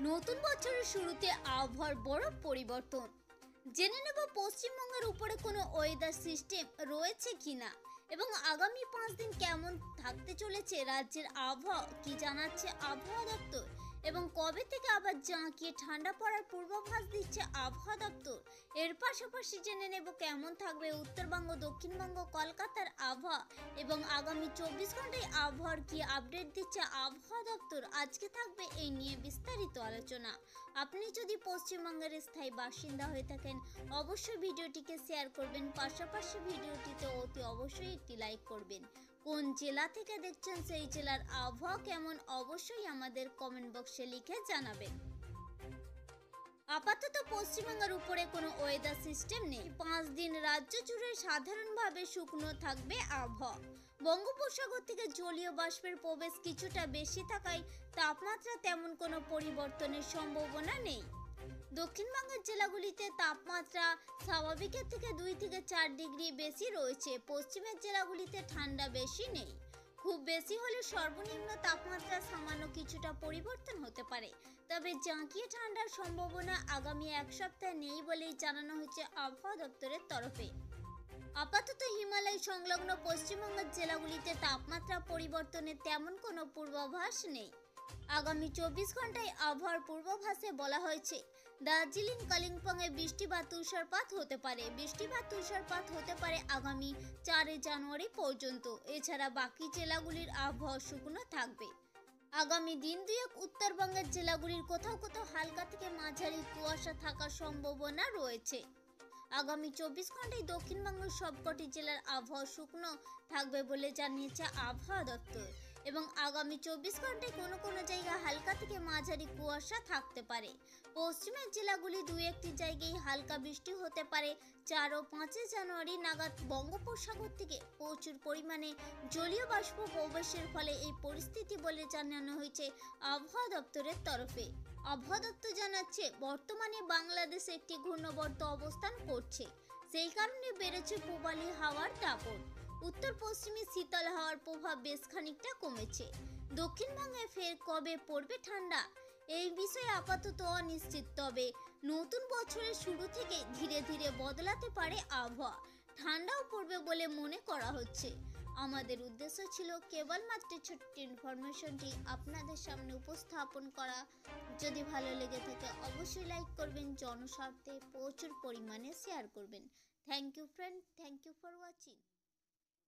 নতুন বছরের শুরুতে আবহাওয়ার বড় পরিবর্তন। জেনে নেব পশ্চিমবঙ্গের উপরে কোনো ওয়েদার সিস্টেম রয়েছে কিনা এবং আগামী 5 দিন কেমন থাকতে চলেছে রাজ্যের আবহাওয়া, কি জানাচ্ছে আবহাওয়া দপ্তর এবং কবে থেকে আবার জাঁকিয়ে ঠান্ডা পড়ার পূর্বাভাস দিচ্ছে আবহাওয়া দপ্তর। এর পাশাপাশি জেনে নেব কেমন থাকবে উত্তরবঙ্গ, দক্ষিণবঙ্গ, কলকাতার আবহাওয়া এবং আগামী 24 ঘন্টায় আবহাওয়ার কি আপডেট দিচ্ছে আবহাওয়া দপ্তর। আজকে থাকবে এই নিয়ে বিস্তারিত আলোচনা। আপনি যদি পশ্চিমবঙ্গের স্থায়ী বাসিন্দা হয়ে থাকেন অবশ্যই ভিডিওটিকে শেয়ার করবেন, পাশাপাশি ভিডিওটিতে অতি অবশ্যই একটি লাইক করবেন। কোন জেলা থেকে দেখছেন সেই জেলার আবহাওয়া কেমন অবশ্যই আমাদের কমেন্ট বক্সে লিখে জানাবেন। আপাতত পশ্চিমবঙ্গের উপরে কোনো ওয়েদার সিস্টেম নেই। 5 দিন রাজ্য জুড়ে সাধারণভাবে শুকনো থাকবে আবহাওয়া। বঙ্গোপসাগর থেকে জলীয় বাষ্পের প্রবেশ কিছুটা বেশি থাকায় তাপমাত্রা তেমন কোনো পরিবর্তনের সম্ভাবনা নেই। দক্ষিণবঙ্গের জেলাগুলিতে তাপমাত্রা স্বাভাবিকের থেকে 2 থেকে 4 ডিগ্রি বেশি রয়েছে। পশ্চিমের জেলাগুলিতে ঠান্ডা বেশি নেই। খুব বেশি হলে সর্বনিম্ন তাপমাত্রা সামান্য কিছুটা পরিবর্তন হতে পারে, তবে জাঁকিয়ে ঠান্ডার সম্ভাবনা আগামী এক সপ্তাহে নেই বলেই জানানো হয়েছে আবহাওয়া দপ্তরের তরফে। আপাতত হিমালয় সংলগ্ন পশ্চিমবঙ্গের জেলাগুলিতে তাপমাত্রা পরিবর্তনের তেমন কোনো পূর্বাভাস নেই। আগামী 24 ঘন্টায় আবহাওয়ার পূর্বাভাসে বলা হয়েছে দার্জিলিং, কালিম্পংয়ে বৃষ্টি বা তুষারপাত হতে পারে। বৃষ্টি বা তুষারপাত হতে পারে আগামী 4 জানুয়ারি পর্যন্ত। এছাড়া বাকি জেলাগুলির আবহাওয়া শুকনো থাকবে। আগামী দিন দুয়েক উত্তরবঙ্গের জেলাগুলির কোথাও কোথাও হালকা থেকে মাঝারি কুয়াশা থাকার সম্ভাবনা রয়েছে। আগামী 24 ঘন্টায় দক্ষিণবঙ্গের সবকটি জেলার আবহাওয়া শুকনো থাকবে বলে জানিয়েছে আবহাওয়া দপ্তর এবং আগামী 24 ঘন্টায় কোনো কোনো জায়গায় হালকা থেকে মাঝারি কুয়াশা থাকতে পারে। পশ্চিমের জেলাগুলি 2-1টি জায়গায় হালকা বৃষ্টি হতে পারে। 4 ও 5 জানুয়ারি নাগাদ বঙ্গোপসাগর থেকে প্রচুর পরিমাণে জলীয় বাষ্প প্রবেশের ফলে এই পরিস্থিতি বলে জানানো হয়েছে আবহাওয়া দপ্তরের তরফে। আবহাওয়া দপ্তর জানাচ্ছে বর্তমানে বাংলাদেশে একটি ঘূর্ণাবর্ত অবস্থান করছে, সেই কারণে বেড়েছে পূবালি হাওয়ার দাপট। উত্তর পশ্চিমে শীতল হাওয়ার প্রভাব বেশ খানিকটা কমেছে। দক্ষিণবঙ্গে ফের কবে পড়বে ঠান্ডা এই বিষয়ে আপাতত অনিশ্চিত, তবে নতুন বছরের শুরু থেকে ধীরে ধীরে বদলাতে পারে আবহাওয়া। ঠান্ডাও পড়বে বলে মনে করা হচ্ছে। আমাদের উদ্দেশ্য ছিল কেবলমাত্র ছোট্ট ইনফরমেশনটি আপনাদের সামনে উপস্থাপন করা। যদি ভালো লেগে থাকে অবশ্যই লাইক করবেন, জনস্বার্থে প্রচুর পরিমাণে শেয়ার করবেন। Thank you friend, thank you for watching.